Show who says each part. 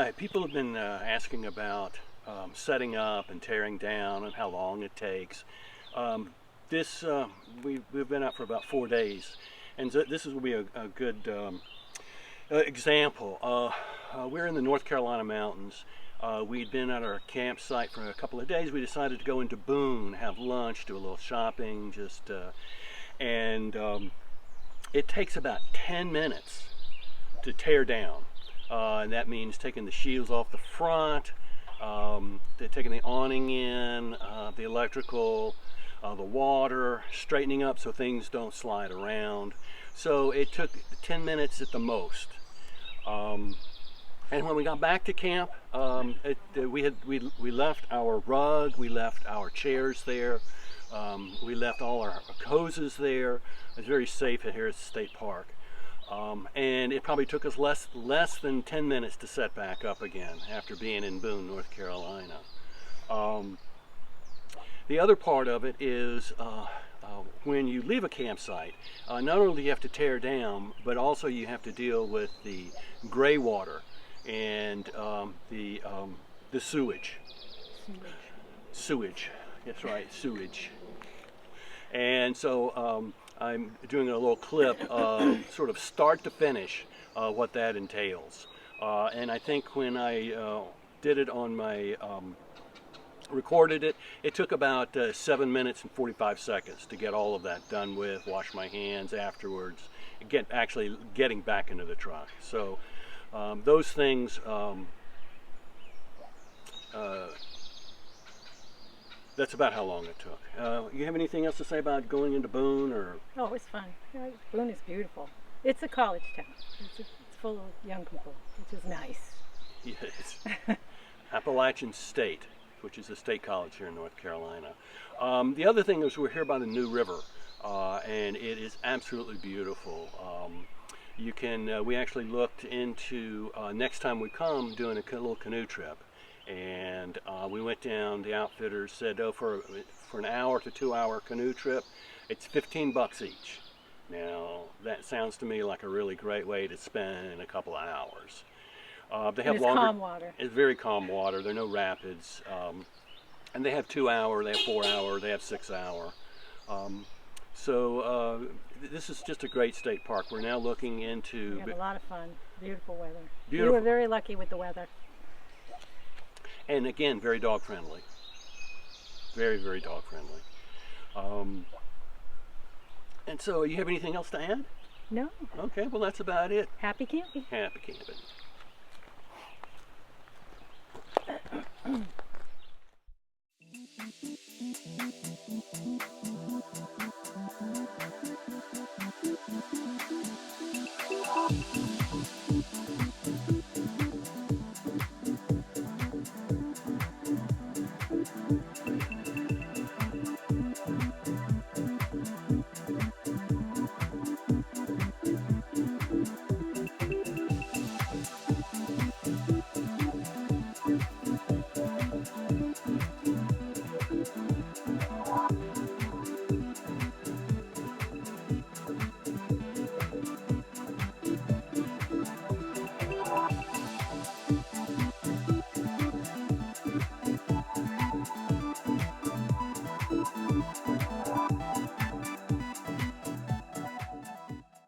Speaker 1: right, people have been asking about setting up and tearing down and how long it takes. Um, we've been out for about 4 days, and so this will be a good example. We're in the North Carolina mountains. We'd been at our campsite for a couple of days. We decided to go into Boone, have lunch, do a little shopping, and it takes about 10 minutes to tear down. And that means taking the shields off the front, taking the awning in, the electrical, the water, straightening up so things don't slide around. So it took 10 minutes at the most. And when we got back to camp, we left our rug, we left our chairs there, we left all our hoses there. It's very safe here at the state park. And it probably took us less than 10 minutes to set back up again after being in Boone, North Carolina. The other part of it is when you leave a campsite, not only do you have to tear down, but also you have to deal with the gray water and the sewage. Sewage. That's right, sewage. And so I'm doing a little clip of sort of start to finish what that entails. And I think when I did it on my, recorded it, it took about 7 minutes and 45 seconds to get all of that done with, wash my hands afterwards, actually getting back into the truck. So those things, that's about how long it took. You have anything else to say about going into Boone, or?
Speaker 2: Oh, it was fun. Boone is beautiful. It's a college town. It's full of young people, which is nice.
Speaker 1: Yes. Appalachian State, which is a state college here in North Carolina. The other thing is we're here by the New River, and it is absolutely beautiful. We actually looked into, next time we come, doing a little canoe trip. And we went down, the outfitters said, oh, for an hour to 2 hour canoe trip, it's $15 each. Now, that sounds to me like a really great way to spend a couple of hours. They have
Speaker 2: calm water.
Speaker 1: It's very calm water. There are no rapids. And they have 2 hour, they have 4 hour, they have 6 hour. This is just a great state park. We're now looking into...
Speaker 2: We had a lot of fun. Beautiful weather.
Speaker 1: Beautiful.
Speaker 2: We were very lucky with the weather.
Speaker 1: And again, very dog friendly. Very, very dog friendly. And so, you have anything else to add?
Speaker 2: No.
Speaker 1: Okay, well that's about it.
Speaker 2: Happy camping.
Speaker 1: Happy camping.